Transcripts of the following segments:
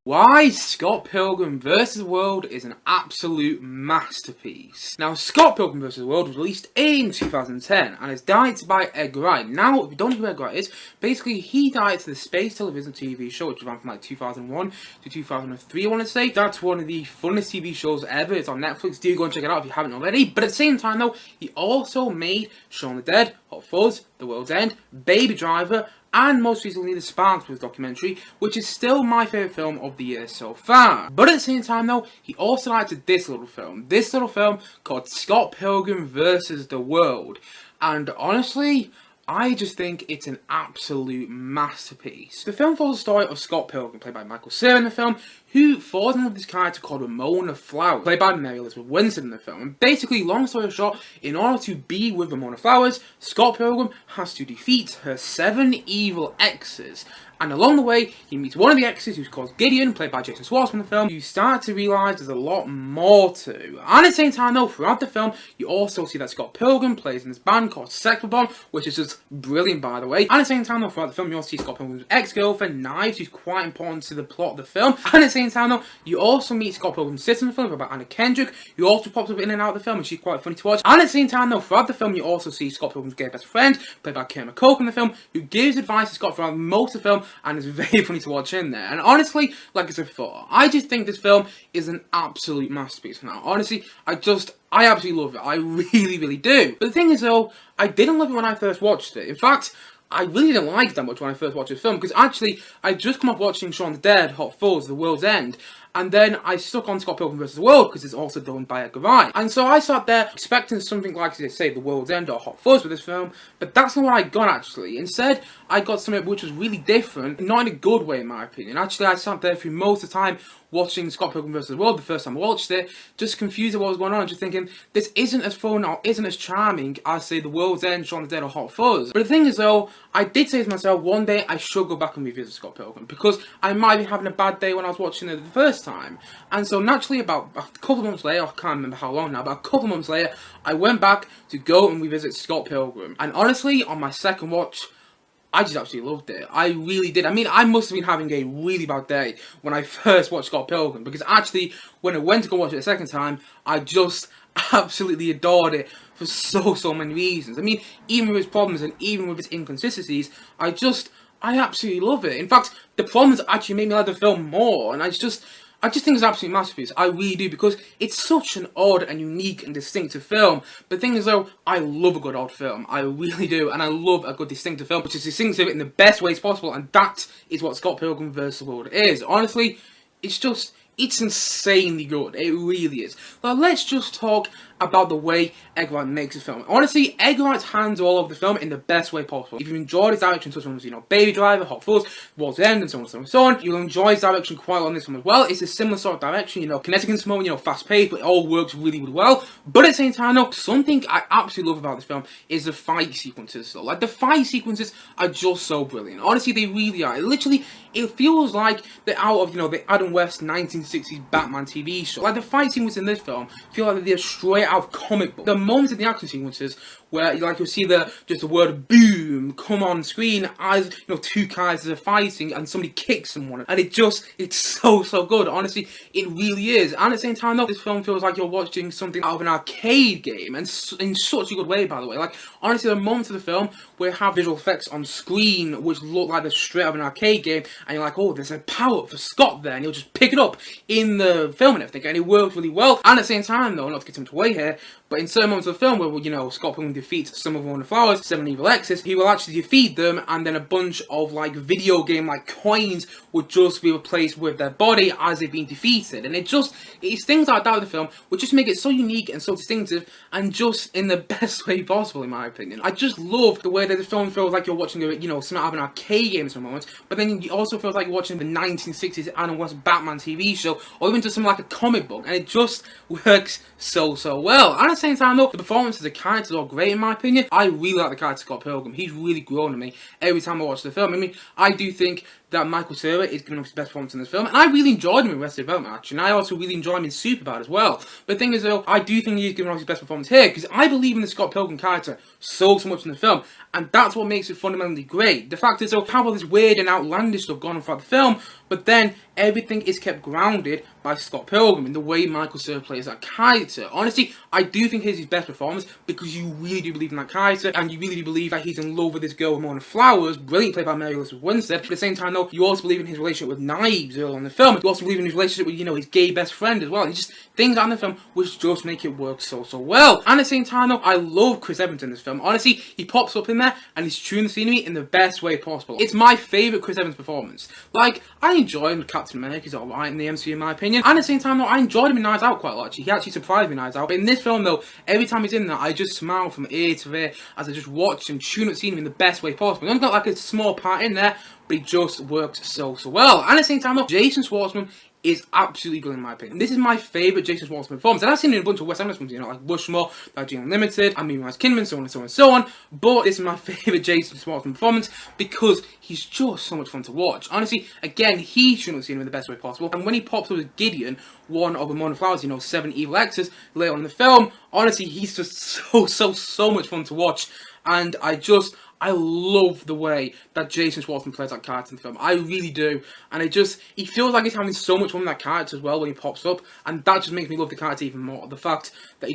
Why Scott Pilgrim vs. the World is an absolute masterpiece. Now, Scott Pilgrim vs. the World was released in 2010 and is directed by Edgar Wright. Now, if you don't know who Edgar Wright is, basically he directed the space television TV show, which ran from like 2001 to 2003, I want to say. That's one of the funnest TV shows ever. It's on Netflix. Do go and check it out if you haven't already. But at the same time, though, he also made Shaun of the Dead, Hot Fuzz, The World's End, Baby Driver, and most recently the Sparks documentary, which is still my favourite film of the year so far. But at the same time though, he also directed this little film called Scott Pilgrim vs. the World. And honestly, I just think it's an absolute masterpiece. The film follows the story of Scott Pilgrim, played by Cera in the film, who falls in love with this character called Romona, played by Mary Elizabeth Winstead in the film. And basically, long story short, in order to be with Romona Flowers, Scott Pilgrim has to defeat her 7 evil exes. And along the way, he meets one of the exes, who's called Gideon, played by Schwartzman in the film. You start to realise there's a lot more to. And at the same time though, throughout the film, you also see that Scott Pilgrim plays in this band called Sex Bomb, which is just brilliant by the way. And at the same time though, throughout the film, you also see Scott Pilgrim's ex-girlfriend, Knives, who's quite important to the plot of the film. And at the same time though, you also meet Scott Pilgrim's sister in the film, about Kendrick, who also pops up in and out of the film, and she's quite funny to watch. And at the same time though, throughout the film, you also see Scott Pilgrim's gay best friend, played by Kieran in the film, who gives advice to Scott throughout most of the film, and is very funny to watch in there. And honestly, like I said before, I just think this film is an absolute masterpiece now. Honestly, I absolutely love it. I really, really do. But the thing is though, I didn't love it when I first watched it. In fact, I really didn't like it that much when I first watched this film, because actually, I just come off watching Shaun of the Dead, Hot Fuzz, The World's End, and then I stuck on Scott Pilgrim vs. the World, because it's also done by Edgar Wright. And so I sat there expecting something like, say, The World's End or Hot Fuzz with this film, but that's not what I got actually. Instead, I got something which was really different, not in a good way in my opinion. Actually, I sat there through most of the time watching Scott Pilgrim vs. the World the first time I watched it, just confused at what was going on, just thinking, this isn't as fun or isn't as charming as, say, The World's End, Shaun of the Dead or Hot Fuzz. But the thing is though, I did say to myself, one day I should go back and revisit Scott Pilgrim, because I might be having a bad day when I was watching it the first time. And so naturally, about a couple of months later, I can't remember how long now, but a couple of months later, I went back to go and revisit Scott Pilgrim. And honestly, on my second watch, I just absolutely loved it. I really did. I mean, I must have been having a really bad day when I first watched Scott Pilgrim, because actually, when I went to go watch it the second time, I just absolutely adored it for so many reasons. I mean, even with its problems and even with its inconsistencies, I absolutely love it. In fact, the problems actually made me like the film more, and I just think it's an absolute masterpiece. I really do, because it's such an odd and unique and distinctive film. But the thing is though, I love a good odd film. I really do. And I love a good distinctive film, which is distinctive in the best ways possible. And that is what Scott Pilgrim vs. the World is. Honestly, it's insanely good. It really is. Now let's just talk about the way Edgar Wright makes his film. Honestly, Edgar Wright's hands all over the film in the best way possible. If you enjoyed his direction, such as, Baby Driver, Hot Fuzz, World's End, and so on and so on, you'll enjoy his direction quite a lot on this one as well. It's a similar sort of direction, kinetic in this moment, fast paced, but it all works really, really well. But at the same time, though, something I absolutely love about this film is the fight sequences. So, like, the fight sequences are just so brilliant. Honestly, they really are. It feels like they're out of, the Adam West 1960s Batman TV show. Like, the fight sequences in this film feel like they're straight out of comic book. The moments in the action sequences where, you'll see the word boom come on screen as, two characters are fighting and somebody kicks someone. And it's so good. Honestly, it really is. And at the same time, though, this film feels like you're watching something out of an arcade game. And in such a good way, by the way. Like, honestly, the moments of the film where you have visual effects on screen which look like they're straight out of an arcade game, and you're like, oh, there's a power-up for Scott there, and you'll just pick it up in the film and everything, and it works really well. And at the same time, though, not to get too much away here, but in certain moments of the film where, Scott Pilgrim defeats some of the Flowers, 7 evil exes, he will actually defeat them, and then a bunch of, video game-like coins would just be replaced with their body as they've been defeated. And it's things like that with the film which just make it so unique and so distinctive, and just in the best way possible, in my opinion. I just love the way that the film feels like you're watching something out of an arcade game in some moments, but then it also feels like you're watching the 1960s Adam West Batman TV show, or even just something like a comic book, and it just works so well. And at the same time though, the performances of the characters are great in my opinion. I really like the character Scott Pilgrim. He's really grown on me every time I watch the film. I mean, I do think that Michael Cera is giving up his best performance in this film, and I really enjoyed him in Arrested Development, actually, and I also really enjoyed him in Superbad as well. But the thing is, though, I do think he's giving up his best performance here, because I believe in the Scott Pilgrim character so much in the film, and that's what makes it fundamentally great. The fact is, though, how all this weird and outlandish stuff going on throughout the film, but then everything is kept grounded by Scott Pilgrim in the way Michael Cera plays that character. Honestly, I do think he's his best performance because you really do believe in that character, and you really do believe that he's in love with this girl, Romona Flowers, brilliantly played by Mary Elizabeth Winstead. At the same time, though, you also believe in his relationship with Knives early on in the film. You also believe in his relationship with, his gay best friend as well. It's just things out in the film which just make it work so well. And at the same time, though, I love Chris Evans in this film. Honestly, he pops up in there and he's chewing the scenery in the best way possible. It's my favourite Chris Evans performance. Like, I enjoy Captain America, he's alright in the MCU in my opinion. And at the same time, though, I enjoyed him in Knives Out quite a lot, actually. He actually surprised me in Knives Out. But in this film, though, every time he's in there, I just smile from ear to ear as I just watch him chewing up the scenery in the best way possible. He's only got like a small part in there, but he just works so well. And at the same time, though, Jason Schwartzman is absolutely good in my opinion. This is my favourite Jason Schwartzman performance, and I've seen him in a bunch of Wes Anderson films, like Rushmore, Gideon Unlimited, and Moonrise Kingdom, so on and so on and so on, but this is my favourite Jason Schwartzman performance because he's just so much fun to watch. Honestly, again, he shouldn't have seen him in the best way possible, and when he pops up with Gideon, one of Ramona Flowers, 7 evil exes, later on in the film, honestly, he's just so much fun to watch, and I love the way that Jason Schwartzman plays that character in the film. I really do. And he feels like he's having so much fun with that character as well when he pops up. And that just makes me love the character even more. The fact that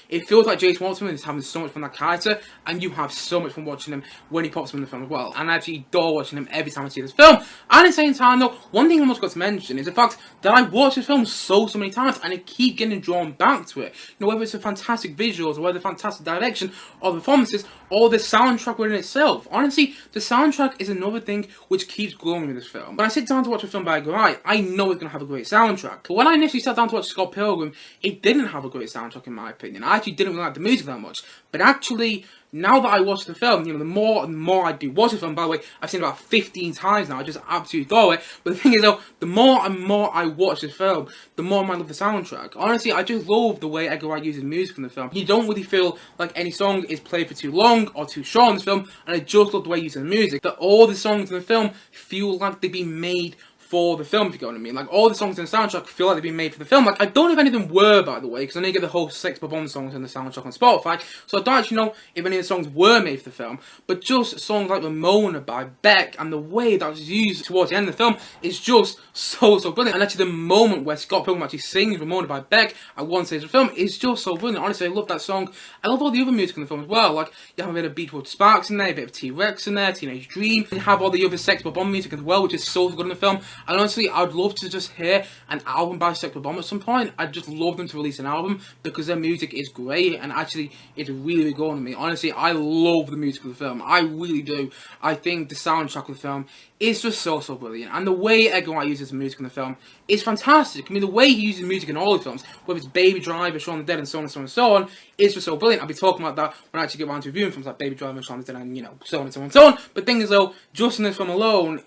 it feels like Jason Schwartzman is having so much fun with that character. And you have so much fun watching him when he pops up in the film as well. And I actually adore watching him every time I see this film. And at the same time though, one thing I almost got to mention is the fact that I watched this film so many times. And I keep getting drawn back to it. Whether it's the fantastic visuals or whether the fantastic direction or the performances or the soundtrack within itself. Honestly, the soundtrack is another thing which keeps growing with this film. When I sit down to watch a film by Edgar Wright, I know it's going to have a great soundtrack. But when I initially sat down to watch Scott Pilgrim, it didn't have a great soundtrack in my opinion. I actually didn't really like the music that much. But actually, now that I watch the film, the more and more I do watch the film, by the way, I've seen it about 15 times now, I just absolutely adore it. But the thing is though, the more and more I watch this film, the more I love the soundtrack. Honestly, I just love the way Edgar Wright uses music in the film. You don't really feel like any song is played for too long or too short in this film, and I just love the way he uses the music. That all the songs in the film feel like they've been made for the film, if you get what I mean. Like, all the songs in the soundtrack feel like they've been made for the film. Like, I don't know if any of them were, by the way, because I know you get the whole Sex Bomb songs in the soundtrack on Spotify, so I don't actually know if any of the songs were made for the film, but just songs like Romona by Beck, and the way that was used towards the end of the film is just so brilliant. And actually the moment where Scott Pilgrim actually sings Romona by Beck at one stage of the film is just so brilliant. Honestly, I love that song. I love all the other music in the film as well. Like, you have a bit of Beatles Sparks in there, a bit of T-Rex in there, Teenage Dream, and you have all the other Sex Bomb music as well, which is so good in the film. And honestly, I'd love to just hear an album by Sex Bomb at some point. I'd just love them to release an album because their music is great and actually it's really good on me. Honestly, I love the music of the film. I really do. I think the soundtrack of the film is just so brilliant. And the way Edgar Wright uses the music in the film is fantastic. I mean, the way he uses music in all the films, whether it's Baby Driver, Shaun of the Dead, and so on and so on and so on, is just so brilliant. I'll be talking about that when I actually get around to reviewing films like Baby Driver, Shaun of the Dead, and so on and so on and so on. But the thing is though, just in this film alone,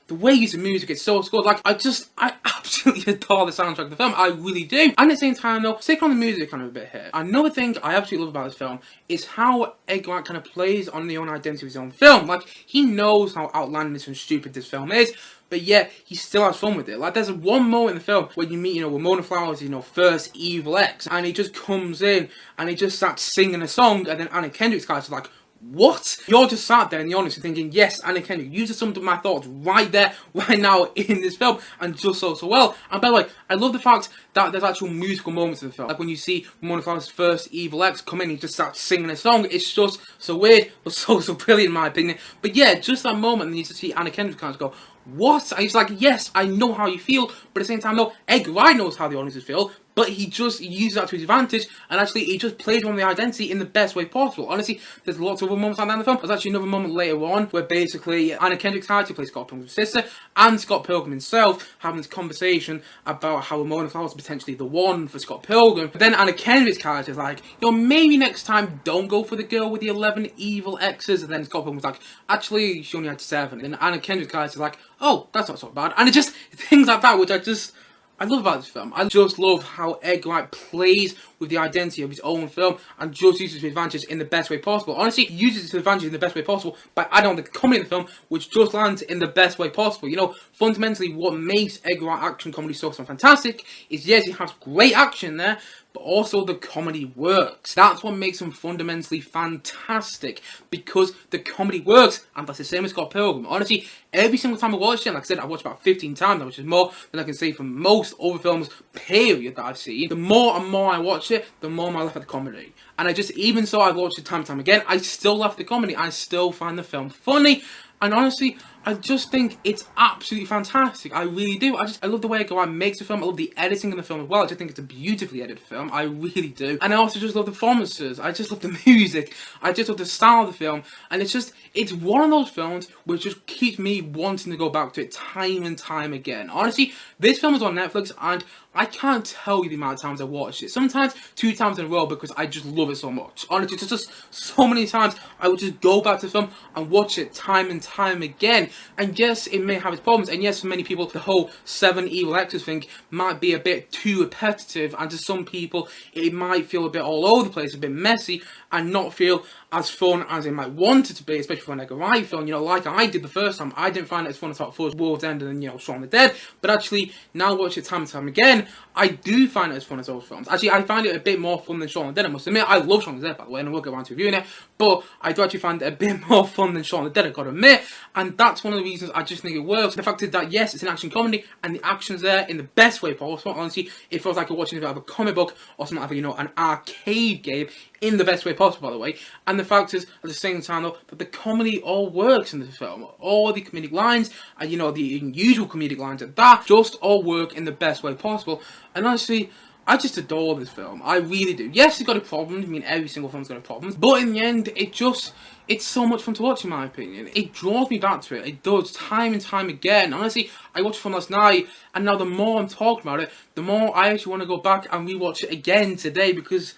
the way he uses music, it's so good. Like, I absolutely adore the soundtrack of the film. I really do. And at the same time, though, stick on the music kind of a bit here. Another thing I absolutely love about this film is how Edgar Wright kind of plays on the own identity of his own film. Like, he knows how outlandish and stupid this film is, but yet he still has fun with it. Like, there's one moment in the film where you meet, Ramona Flowers, first evil ex, and he just comes in and he just starts singing a song, and then Anna Kendrick's character's like, what? You're just sat there in the audience thinking, yes, Anna Kendrick, you just summed up my thoughts right there, right now in this film, and just so well. And by the way, I love the fact that there's actual musical moments in the film. Like when you see Ramona Flowers' first evil ex come in, he just starts singing a song. It's just so weird, but so brilliant in my opinion. But yeah, just that moment, and you just see Anna Kendrick kind of go, what? And he's like, yes, I know how you feel, but at the same time, no, Edgar Wright knows how the audiences feel, but he uses that to his advantage, and actually he just plays on the identity in the best way possible. Honestly, there's lots of other moments like that in the film. There's actually another moment later on where basically Anna Kendrick's character plays Scott Pilgrim's sister, and Scott Pilgrim himself having this conversation about how Ramona Flowers is potentially the one for Scott Pilgrim. But then Anna Kendrick's character is like, maybe next time don't go for the girl with the 11 evil exes. And then Scott Pilgrim's like, actually, she only had 7. And then Anna Kendrick's character is like, oh, that's not so bad. And it just, things like that, which I love about this film. I just love how Edgar Wright plays with the identity of his own film and just uses it to his advantage in the best way possible. Honestly, he uses it to his advantage in the best way possible by adding on the comedy in the film, which just lands in the best way possible. You know, fundamentally, what makes Edgar Wright action comedy so fantastic is, yes, he has great action there, but also the comedy works. That's what makes him fundamentally fantastic, because the comedy works, and that's the same as Scott Pilgrim. Honestly, every single time I watch it, like I said, I've watched about 15 times, which is more than I can say from most other films, period, that I've seen. The more and more I watch it, the more I laugh at the comedy. And I just, even so I've watched it time and time again, I still laugh at the comedy. I still find the film funny. And honestly, I just think it's absolutely fantastic. I really do. I love the way Edgar Wright makes the film. I love the editing in the film as well. I just think it's a beautifully edited film. I really do. And I also just love the performances. I just love the music. I just love the style of the film. And it's one of those films which just keeps me wanting to go back to it time and time again. Honestly, this film is on Netflix, and I can't tell you the amount of times I watched it. Sometimes 2 times in a row, because I just love it so much. Honestly, it's just so many times I would just go back to the film and watch it time and time again. And yes, it may have its problems, and yes, for many people, the whole 7 evil actors thing might be a bit too repetitive, and to some people, it might feel a bit all over the place, a bit messy, and not feel as fun as it might want it to be, especially for an Edgar Wright film. You know, like I did the first time, I didn't find it as fun as I thought World's End and then, you know, Shaun of the Dead, but actually, now watch it time and time again, I do find it as fun as those films. Actually, I find it a bit more fun than Shaun of the Dead, I must admit. I love Shaun of the Dead, by the way, and we'll go around to reviewing it, but I do actually find it a bit more fun than Shaun of the Dead, I've got to admit, and that's one of the reasons I just think it works. The fact is that, yes, it's an action comedy, and the action's there in the best way possible. Honestly, it feels like you're watching a comic book, or something like, you know, an arcade game, in the best way possible, by the way. And the fact is, at the same time, though, that the comedy all works in the film. All the comedic lines, and, you know, the unusual comedic lines at that, just all work in the best way possible. And honestly, I just adore this film. I really do. Yes, it's got its problems. I mean, every single film's got its problems. But in the end, it's so much fun to watch, in my opinion. It draws me back to it. It does, time and time again. Honestly, I watched the film last night, and now the more I'm talking about it, the more I actually want to go back and rewatch it again today, because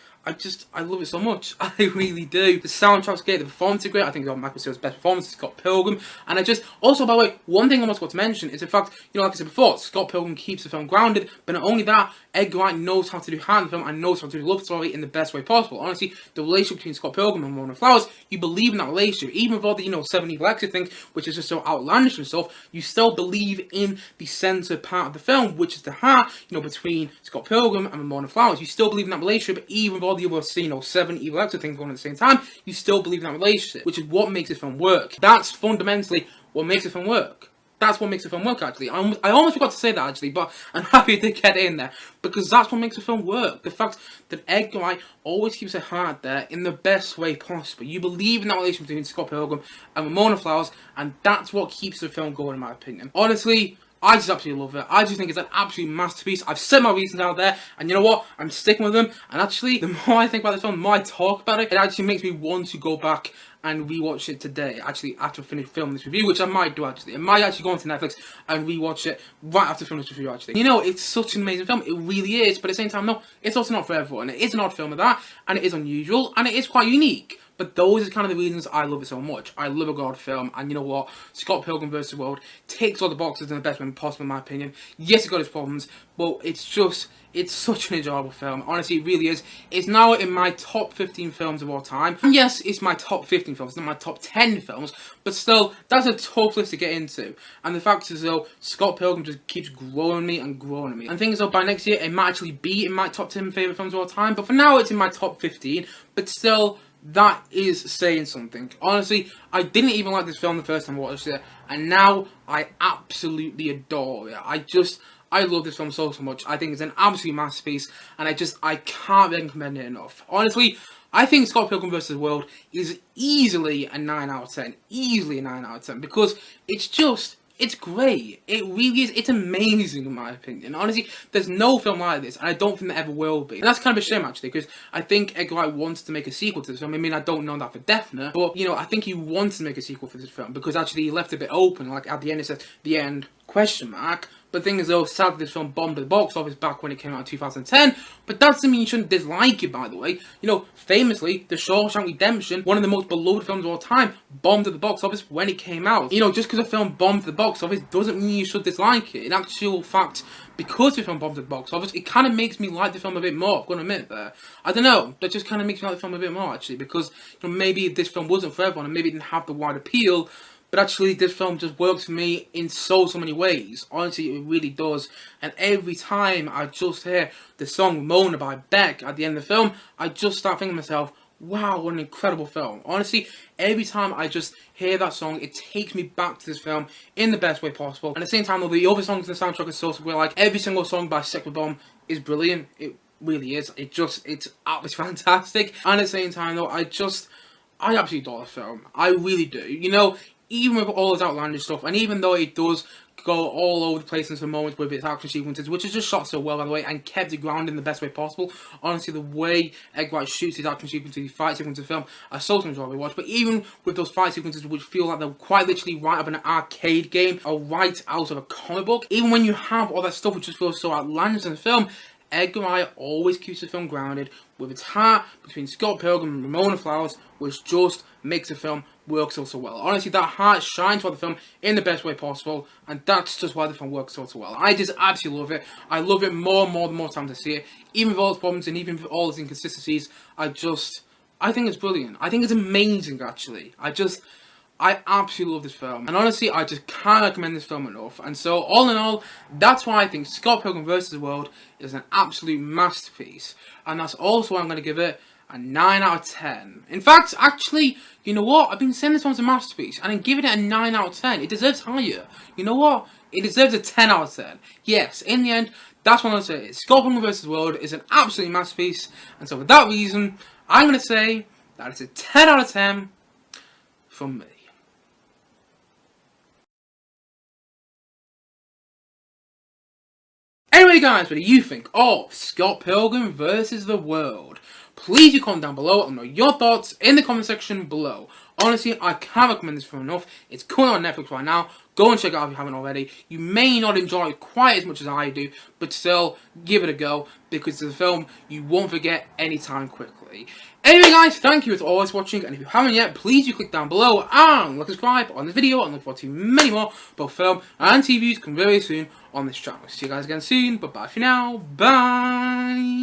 I love it so much. I really do. The soundtrack's great, the performance is great. I think it's Michael Cera's best performance, Scott Pilgrim. And also, by the way, one thing I almost got to mention is the fact, you know, like I said before, Scott Pilgrim keeps the film grounded, but not only that, Edgar Wright knows how to do hand in the film and knows how to do love story in the best way possible. Honestly, the relationship between Scott Pilgrim and Romona Flowers, you believe in that relationship. Even with all the, you know, 7 evil actors thing, which is just so outlandish and stuff, you still believe in the centre part of the film, which is the heart, you know, between Scott Pilgrim and Romona Flowers. You still believe in that relationship, even with all the other, you know, 7 evil actor things going on at the same time, you still believe in that relationship, which is what makes this film work. That's fundamentally what makes the film work. That's what makes the film work, actually. I almost forgot to say that, actually, but I'm happy to get it in there, because that's what makes the film work. The fact that Edgar Wright always keeps it hard there in the best way possible. You believe in that relationship between Scott Pilgrim and Ramona Flowers, and that's what keeps the film going, in my opinion. Honestly, I just absolutely love it. I just think it's an absolute masterpiece. I've said my reasons out there, and you know what? I'm sticking with them. And actually, the more I think about this film, the more I talk about it, it actually makes me want to go back and rewatch it today, actually, after I finish filming this review, which I might do, actually. I might actually go onto Netflix and rewatch it right after filming this review, actually. You know, it's such an amazing film. It really is. But at the same time, no, it's also not for everyone. It is an odd film of that, and it is unusual, and it is quite unique. But those are kind of the reasons I love it so much. I love a God film, and you know what? Scott Pilgrim vs. the World ticks all the boxes in the best way possible, in my opinion. Yes, it's got its problems, but it's such an enjoyable film. Honestly, it really is. It's now in my top 15 films of all time. And yes, it's my top 15 films, not my top 10 films, but still, that's a tough list to get into. And the fact is, though, Scott Pilgrim just keeps growing me and growing me. And things, though, by next year, it might actually be in my top 10 favourite films of all time, but for now, it's in my top 15, but still, that is saying something. Honestly, I didn't even like this film the first time I watched it, and now I absolutely adore it. I love this film so much. I think it's an absolute masterpiece, and I can't recommend it enough. Honestly, I think Scott Pilgrim vs. the World is easily a 9 out of 10. Easily a 9 out of 10, because it's great. It really is. It's amazing, in my opinion. Honestly, there's no film like this, and I don't think there ever will be. And that's kind of a shame, actually, because I think Edgar Wright wants to make a sequel to this film. I mean, I don't know that for definite, but, you know, I think he wants to make a sequel for this film, because actually he left it a bit open. Like, at the end it says, the end, question mark. But the thing is though, sadly this film bombed at the box office back when it came out in 2010, but that doesn't mean you shouldn't dislike it, by the way. You know, famously, The Shawshank Redemption, one of the most beloved films of all time, bombed at the box office when it came out. You know, just because a film bombed at the box office doesn't mean you should dislike it. In actual fact, because the film bombed at the box office, it kind of makes me like the film a bit more, I've got to admit there. I don't know, that just kind of makes me like the film a bit more, actually, because, you know, maybe this film wasn't for everyone, and maybe it didn't have the wide appeal, but actually, this film just works for me in so many ways. Honestly, it really does. And every time I just hear the song Romona by Beck at the end of the film, I just start thinking to myself, wow, what an incredible film. Honestly, every time I just hear that song, it takes me back to this film in the best way possible. And at the same time, though, the other songs in the soundtrack are so good. Like, every single song by Sick with Bomb is brilliant. It really is. It's absolutely fantastic. And at the same time, though, I absolutely adore the film. I really do. You know, even with all this outlandish stuff, and even though it does go all over the place in some moments with its action sequences, which is just shot so well, by the way, and kept it grounded in the best way possible. Honestly, the way Edgar Wright shoots his action sequences, his fight sequences in the film, are so enjoyable to watch. But even with those fight sequences, which feel like they're quite literally right up an arcade game, or right out of a comic book, even when you have all that stuff which just feels so outlandish in the film, Edgar Wright always keeps the film grounded with its heart between Scott Pilgrim and Ramona Flowers, which just makes the film work so well. Honestly, that heart shines for the film in the best way possible, and that's just why the film works so well. I just absolutely love it. I love it more and more the more times I see it. Even with all its problems and even with all its inconsistencies, I think it's brilliant. I think it's amazing, actually. I absolutely love this film. And honestly, I just can't recommend this film enough. And so, all in all, that's why I think Scott Pilgrim vs. the World is an absolute masterpiece. And that's also why I'm going to give it a 9 out of 10. In fact, actually, you know what? I've been saying this one's a masterpiece. And I'm giving it a 9 out of 10. It deserves higher. You know what? It deserves a 10 out of 10. Yes, in the end, that's what I'm going to say. Scott Pilgrim vs. the World is an absolute masterpiece. And so, for that reason, I'm going to say that it's a 10 out of 10 from me. Anyway guys, what do you think of Scott Pilgrim vs. the World? Please do comment down below and know your thoughts in the comment section below. Honestly, I can't recommend this film enough. It's coming on Netflix right now. Go and check it out if you haven't already. You may not enjoy it quite as much as I do, but still, give it a go, because it's a film you won't forget anytime quickly. Anyway guys, thank you as always for watching, and if you haven't yet, please do click down below and subscribe on this video, and look forward to many more both film and TV reviews coming very soon on this channel. See you guys again soon, but bye for now, bye!